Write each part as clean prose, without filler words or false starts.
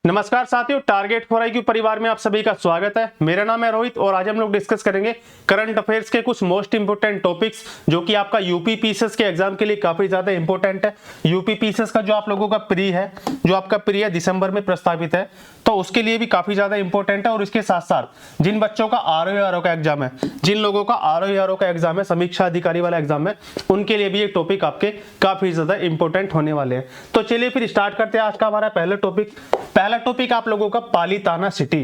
नमस्कार साथियों, target for IQ परिवार में आप सभी का स्वागत है। मेरा नाम है रोहित और आज हम लोग डिस्कस करेंगे करंट अफेयर्स के कुछ मोस्ट इंपोर्टेंट टॉपिक्स जो कि आपका यूपी पीसीएस के एग्जाम के लिए काफी ज्यादा इंपॉर्टेंट है। यूपी पीसीएस का जो आप लोगों का प्री है, जो आपका प्री है दिसंबर में प्रस्तावित है, तो उसके लिए भी काफी ज्यादा इंपॉर्टेंट है। और इसके साथ साथ जिन बच्चों का आरओ का एग्जाम है, जिन लोगों का आरओ का एग्जाम है, समीक्षा अधिकारी वाला एग्जाम है, उनके लिए भी ये टॉपिक आपके काफी ज्यादा इंपॉर्टेंट होने वाले हैं। तो चलिए फिर स्टार्ट करते हैं आज का हमारा पहला टॉपिक आप लोगों का पालीताना सिटी।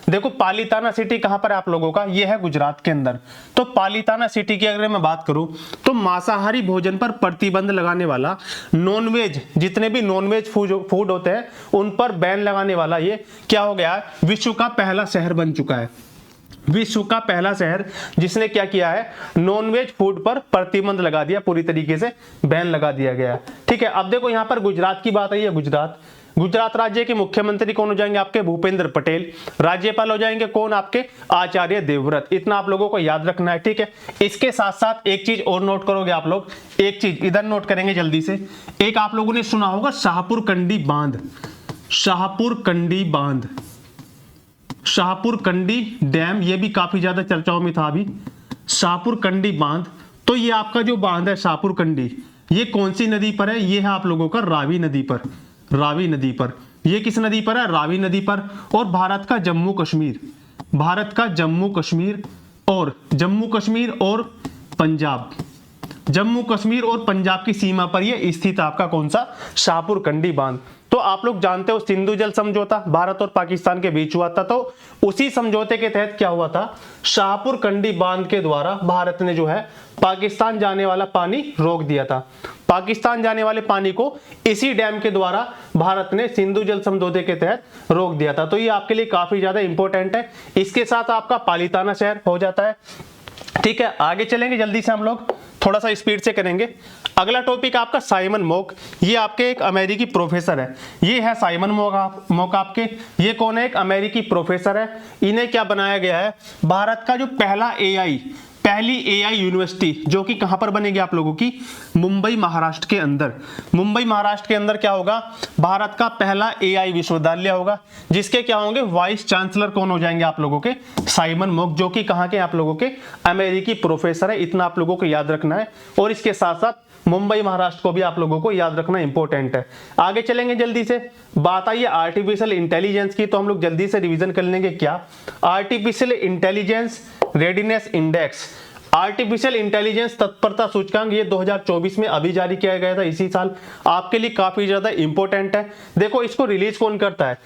देखो पालीताना सिटी कहां पर है आप लोगों का, ये है गुजरात के अंदर। तो पालीताना सिटी की अगर मैं बात करूं तो मांसाहारी भोजन पर प्रतिबंध लगाने वाला, नॉनवेज जितने भी नॉनवेज फूड होते हैं उन पर बैन लगाने वाला ये क्या हो गया, विश्व का पहला शहर बन चुका है। विश्व का पहला शहर जिसने क्या किया है, नॉनवेज फूड पर प्रतिबंध लगा दिया, पूरी तरीके से बैन लगा दिया गया। ठीक है, अब देखो यहां पर गुजरात की बात आई है। गुजरात राज्य के मुख्यमंत्री कौन हो जाएंगे आपके, भूपेंद्र पटेल। राज्यपाल हो जाएंगे कौन आपके, आचार्य देवव्रत। इतना आप लोगों को याद रखना है। ठीक है, इसके साथ साथ एक चीज और नोट करोगे आप लोग, एक चीज इधर नोट करेंगे जल्दी से। एक आप लोगों ने सुना होगा शाहपुर कंडी बांध, शाहपुर कंडी डैम, ये भी काफी ज्यादा चर्चाओं में था अभी। शाहपुर कंडी बांध, तो ये आपका जो बांध है शाहपुर कंडी, ये कौन सी नदी पर है, ये है आप लोगों का रावी नदी पर। रावी नदी पर, ये किस नदी पर है, रावी नदी पर। और भारत का जम्मू कश्मीर और पंजाब, जम्मू कश्मीर और पंजाब की सीमा पर यह स्थित आपका कौन सा, शाहपुर कंडी बांध। तो आप लोग जानते हो सिंधु जल समझौता भारत और पाकिस्तान के बीच हुआ था, तो उसी समझौते के तहत क्या हुआ था, शाहपुर कंडी बांध के द्वारा भारत ने जो है पाकिस्तान जाने वाला पानी रोक दिया था। पाकिस्तान जाने वाले पानी को इसी डैम के द्वारा भारत ने सिंधु जल समझौते के तहत रोक दिया था। तो ये आपके लिए काफी ज्यादा इंपॉर्टेंट है। इसके साथ आपका पालीताना शहर हो जाता है। ठीक है, आगे चलेंगे जल्दी से, हम लोग थोड़ा सा स्पीड से करेंगे। अगला टॉपिक आपका साइमन मोक, ये आपके एक अमेरिकी प्रोफेसर है। ये है साइमन मोक आपके, ये कौन है, एक अमेरिकी प्रोफेसर है। इन्हें क्या बनाया गया है, भारत का जो पहली AI यूनिवर्सिटी जो कि कहां पर बनेगी आप लोगों की, मुंबई महाराष्ट्र के अंदर। मुंबई महाराष्ट्र के अंदर क्या होगा, भारत का पहला AI विश्वविद्यालय होगा, जिसके क्या होंगे वाइस चांसलर कौन हो जाएंगे आप लोगों के, साइमन मोक, जो कि कहां के आप लोगों के अमेरिकी प्रोफेसर है। इतना आप लोगों को याद रखना है। और इसके साथ साथ मुंबई महाराष्ट्र को भी आप लोगों को याद रखना इंपॉर्टेंट है। आगे चलेंगे जल्दी से, बात आई है आर्टिफिशियल इंटेलिजेंस की, तो हम लोग जल्दी से रिवीजन कर लेंगे। क्या, artificial intelligence readiness index, artificial intelligence तत्परता सूचकांक, ये 2024 में अभी जारी किया गया था, इसी साल। आपके लिए काफी ज्यादा इंपॉर्टेंट है। देखो इसको रिलीज कौन करता है,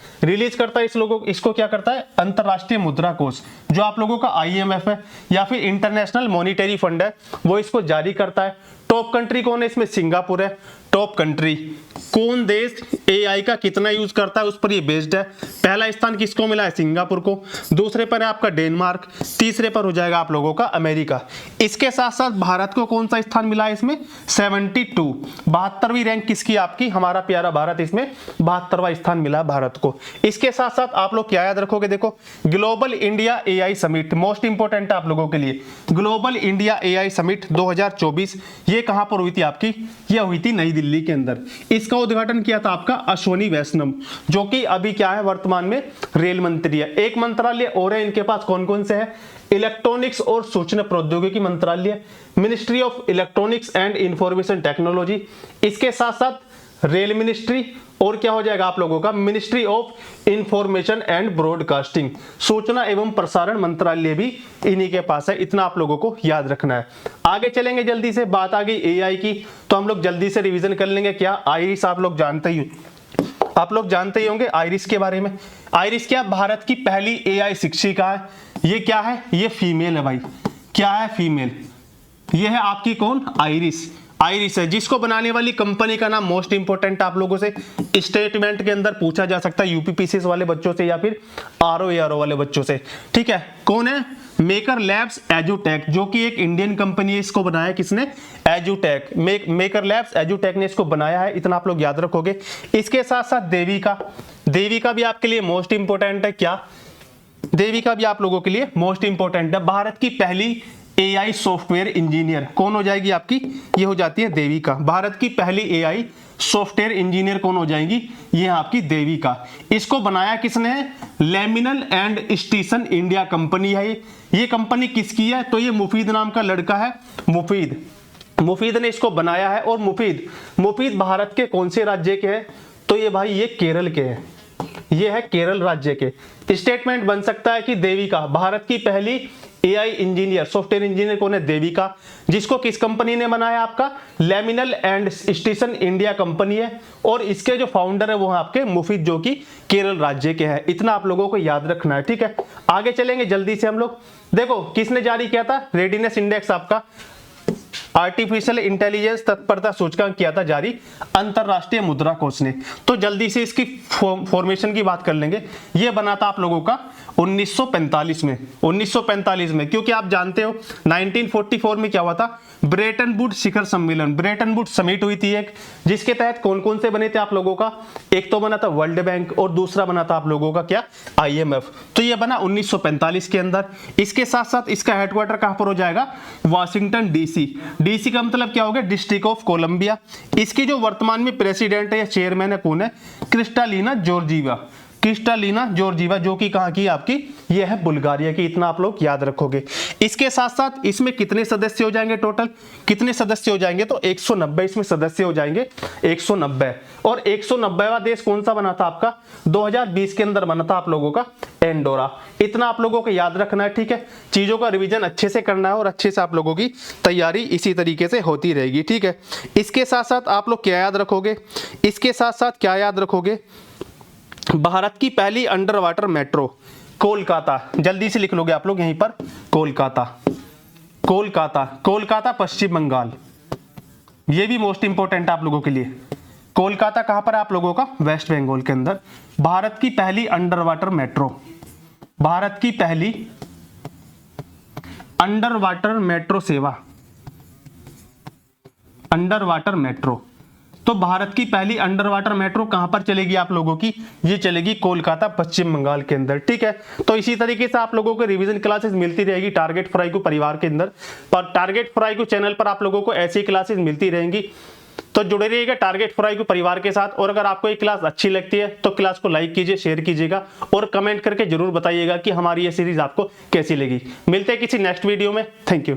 इसको क्या करता है, अंतरराष्ट्रीय मुद्रा कोष, जो आप लोगों का IMF है या फिर इंटरनेशनल मॉनिटरी फंड है, वो इसको जारी करता है। टॉप कंट्री कौन है इसमें, सिंगापुर है टॉप कंट्री। कौन देश AI का कितना यूज करता है उस पर ये बेस्ड है। पहला स्थान किसको मिला है, सिंगापुर को। दूसरे पर है आपका डेनमार्क, तीसरे पर हो जाएगा आप लोगों का अमेरिका। इसके साथ साथ भारत को कौन सा स्थान मिला है इसमें, 72, 72वीं रैंक किसकी, आपकी, हमारा प्यारा भारत, इसमें 72वां स्थान मिला भारत को। इसके साथ साथ आप लोग क्या याद रखोगे, देखो global India AI summit, most important है आप लोगों के लिए। ग्लोबल इंडिया AI समिट 2024, ये कहां पर हुई थी आपकी, ये हुई थी नई दिल्ली के अंदर। इसका उद्घाटन किया था आपका अश्वनी वैष्णव, जो कि अभी क्या है, वर्तमान में रेल मंत्री है। एक मंत्रालय और है इनके पास, कौन कौन से है, इलेक्ट्रॉनिक्स और सूचना प्रौद्योगिकी मंत्रालय, ministry of electronics and information technology. इसके साथ साथ रेल मिनिस्ट्री, और क्या हो जाएगा आप लोगों का, ministry of information and broadcasting, सूचना एवं प्रसारण मंत्रालय भी इन्हीं के पास है। इतना आप लोगों को याद रखना है। आगे चलेंगे जल्दी से, बात आ गई AI की, तो हम लोग जल्दी से रिवीजन कर लेंगे। क्या, आईरिस आप लोग जानते ही होंगे आईरिस के बारे में। आईरिस क्या, भारत की पहली AI शिक्षिका है। ये क्या है, ये फीमेल है भाई, क्या है, फीमेल। ये है आपकी कौन, आईरिस है, जिसको बनाने वाली कंपनी का नाम मोस्ट इंपोर्टेंट आप लोगों से स्टेटमेंट के अंदर पूछा जा सकता है, यूपी पीसीएस वाले बच्चों से या फिर आरओ वाले बच्चों से। ठीक है, कौन है, मेकर लैब्स एजुटेक, जो कि एक इंडियन कंपनी है। इसको बनाया किसने, एजुटेक, मेकर लैब्स एजुटेक ने इसको बनाया है। इतना आप लोग याद रखोगे। इसके साथ साथ देविका भी आपके लिए मोस्ट इंपोर्टेंट है। क्या, देविका भी आप लोगों के लिए मोस्ट इंपोर्टेंट है। भारत की पहली एआई सॉफ्टवेयर इंजीनियर कौन हो जाएगी आपकी, ये हो जाती है देविका। भारत की पहली एआई सॉफ्टवेयर इंजीनियर कौन हो जाएंगी, ये आपकी देविका। इसको बनाया किसने है, लैमिनल एंड स्टेशन इंडिया कंपनी है। ये कंपनी किसकी है, तो ये मुफीद नाम का लड़का है, मुफीद ने इसको बनाया है। और मुफीद भारत के कौन से राज्य के हैं, तो ये भाई ये केरल के हैं, ये है केरल राज्य के। स्टेटमेंट बन सकता है कि देविका भारत की पहली एआई इंजीनियर सॉफ्टवेयर इंजीनियर कौन है, देविका, जिसको किस कंपनी ने बनाया, आपका लैमिनल एंड स्टेशन इंडिया कंपनी है। और इसके जो फाउंडर है वो है आपके मुफीद, जो कि केरल राज्य के हैं। इतना आप लोगों को याद रखना है, ठीक है। आगे चलेंगे जल्दी से हम लोग। देखो किसने जारी किया था रेडीनेस इंडेक्स, आपका आर्टिफिशियल इंटेलिजेंस तत्परता सूचकांक किया था जारी अंतरराष्ट्रीय मुद्रा कोष ने। तो जल्दी से इसकी फॉर्मेशन की बात कर लेंगे। ये बना था आप लोगों का 1945 में, क्योंकि आप जानते हो 1944 में क्या हुआ था, ब्रेटन वुड शिखर सम्मेलन, ब्रेटन वुड समिट हुई थी एक, जिसके तहत कौन कौन से बने थे आप लोगों का, एक तो बना था वर्ल्ड बैंक और दूसरा बना था आप लोगों का क्या, आईएमएफ। तो ये बना 1945 के अंदर। इसके साथ साथ इसका हेडक्वार्टर कहां पर हो जाएगा, वाशिंगटन डीसी का मतलब क्या हो गया, डिस्ट्रिक्ट ऑफ कोलंबिया। इसकी जो वर्तमान में प्रेसिडेंट है या चेयरमैन है कौन है, क्रिस्टालिना जॉर्जीवा, जो कि कहां की आपकी, ये है बुल्गारिया की। इतना आप लोग याद रखोगे। इसके साथ साथ इसमें कितने सदस्य हो जाएंगे, टोटल कितने सदस्य हो जाएंगे, तो 190 इसमें सदस्य हो जाएंगे, 190। और 190वां देश कौन सा बना था आपका, 2020 के अंदर बना था आप लोगों का एंडोरा। इतना आप लोगों को याद रखना है, ठीक है। चीजों का रिवीजन अच्छे से करना है और अच्छे से आप लोगों की तैयारी इसी तरीके से होती रहेगी, ठीक है। इसके साथ साथ आप लोग क्या याद रखोगे, भारत की पहली अंडर वाटर मेट्रो कोलकाता, जल्दी से लिख लोगे आप लोग यहीं पर, कोलकाता पश्चिम बंगाल। ये भी मोस्ट इंपोर्टेंट है आप लोगों के लिए। कोलकाता कहां पर है आप लोगों का, वेस्ट बंगाल के अंदर। भारत की पहली अंडर वाटर मेट्रो, भारत की पहली अंडर वाटर मेट्रो सेवा, अंडर वाटर मेट्रो। तो भारत की पहली अंडर वाटर मेट्रो कहां पर चलेगी आप लोगों की, ये चलेगी कोलकाता पश्चिम बंगाल के अंदर, ठीक है। तो इसी तरीके से आप लोगों को रिवीजन क्लासेस मिलती रहेगी टारगेट फ्राई को परिवार के अंदर, पर टारगेट फ्राई को चैनल पर आप लोगों को ऐसी क्लासेस मिलती रहेंगी। तो जुड़े रहिएगा टारगेट फ्राई को परिवार के साथ। और अगर आपको ये क्लास अच्छी लगती है तो क्लास को लाइक कीजिए, शेयर कीजिएगा और कमेंट करके जरूर बताइएगा कि हमारी ये सीरीज आपको कैसी लगी। मिलते हैं किसी नेक्स्ट वीडियो में। Thank you.